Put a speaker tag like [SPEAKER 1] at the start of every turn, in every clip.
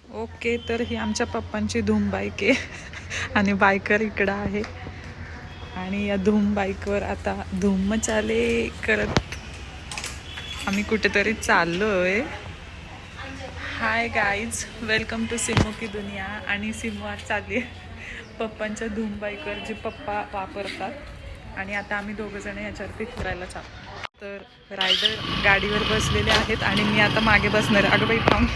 [SPEAKER 1] Okay, तर ही आमच्या पप्पांची धूम बाईक आहे आणि बायकर इकडं आहे आणि या धूम बाईकवर आता धूम मचाले करत आम्ही कुठेतरी चाललोय. हाय गाईज, वेलकम टू सिम्मो की दुनिया. आणि सिम्मो आज चालली आहे पप्पांच्या धूम बाईकवर जी पप्पा वापरतात आणि आता आम्ही दोघंजण याच्यावरती फिरायला चालतो. तर रायडर गाडीवर बसलेले आहेत आणि मी आता मागे बसणार आहे. अगं बाई थांब.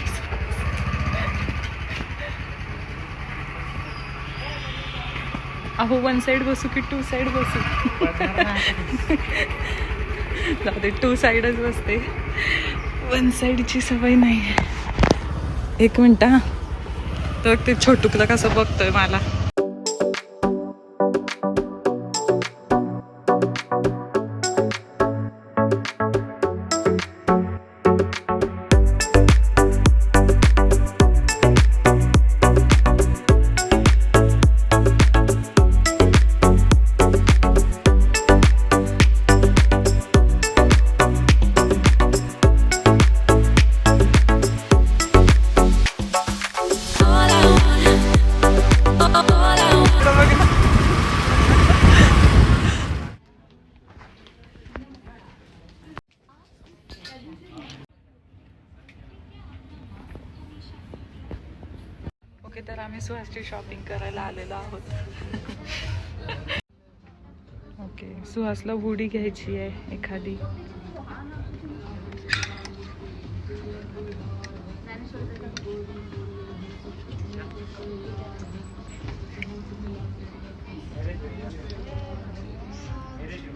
[SPEAKER 1] अहो, वन साईड बसू की टू साईड बसू? जाऊ दे, टू साईडच बसते, वन साईडची सवय नाही आहे. एक मिनिट हा. तर ते छोटुकला कसं बघतोय मला. ओके, तर आम्ही सुहासची शॉपिंग करायला आलेलो आहोत. ओके, सुहासला हुडी घ्यायची आहे एखादी.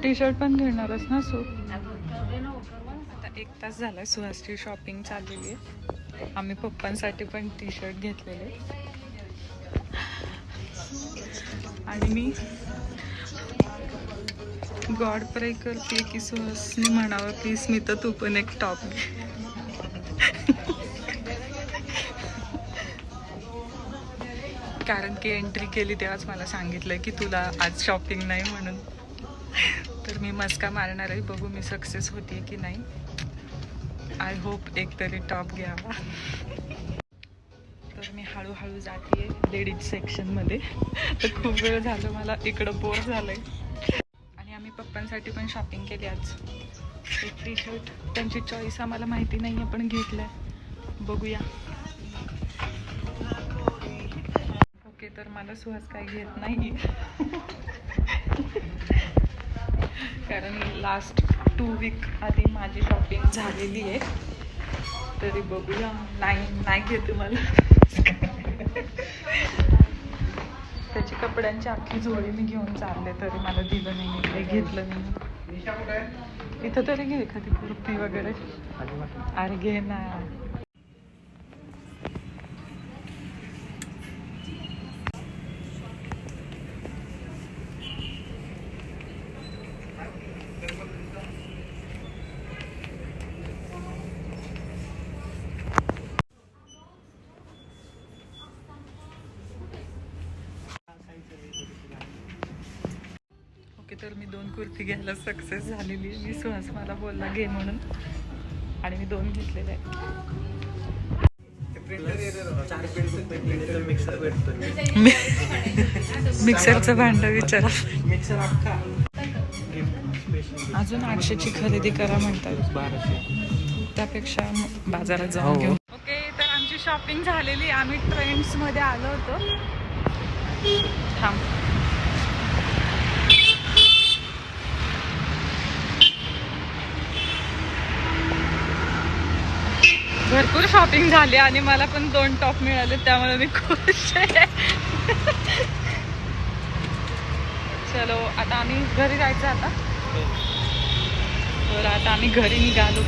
[SPEAKER 1] टी शर्ट पण घेणारच ना सो. आता 1 तास झाला सुहासची शॉपिंग चाललेली आहे. आम्ही पप्पांसाठी पण टी शर्ट घेतलेले आणि मी गॉड प्रे करते की सुहासने म्हणावं की स्मिता तू पण एक टॉप घे. कारण की एंट्री केली तेव्हाच मला सांगितलं की तुला आज शॉपिंग नाही म्हणून. तर मी मस्का मारणार आहे, बघू मी सक्सेस होते की नाही. आय होप एक तरी टॉप घ्यावा. तर मी हळूहळू जाते लेडीज सेक्शनमध्ये. तर खूप वेळ झालं मला इकडं बोर झालं आहे. आणि आम्ही पप्पांसाठी पण शॉपिंग केली आज. एक टी शर्ट त्यांची चॉईस आम्हाला माहिती नाही आहे पण घेतलं आहे, बघूया. ओके, तर मला सुहास काही घेत नाही कारण लास्ट 2 वीक आधी माझी शॉपिंग झालेली आहे. तरी बघूया. नाही घेते मला. त्याची कपड्यांची अख्खी जोडी मी घेऊन चालले तरी मला दिलं नाही, काही घेतलं नाही. इथं तरी घे एखादी कुर्ती वगैरे. अरे घे ना. ओके, तर मी 2 कुर्ती घ्यायला सक्सेस झालेली आहे. मी सुहास मला बोलला घे म्हणून आणि मी 2 घेतलेले आहेत. मिक्सरचं भांडं विचारा. अजून 800ची खरेदी करा म्हणतात, त्यापेक्षा बाजारात जाऊन घेऊ. ओके, तर आमची शॉपिंग झालेली. आम्ही ट्रेंड्समध्ये आलो होतो. थांब. भरपूर शॉपिंग झाली आणि मला पण 2 टॉप मिळाले, त्यामुळे मी खुश आहे. चलो, आता आम्ही घरी जायचं आता. तर आता आम्ही घरी निघालो.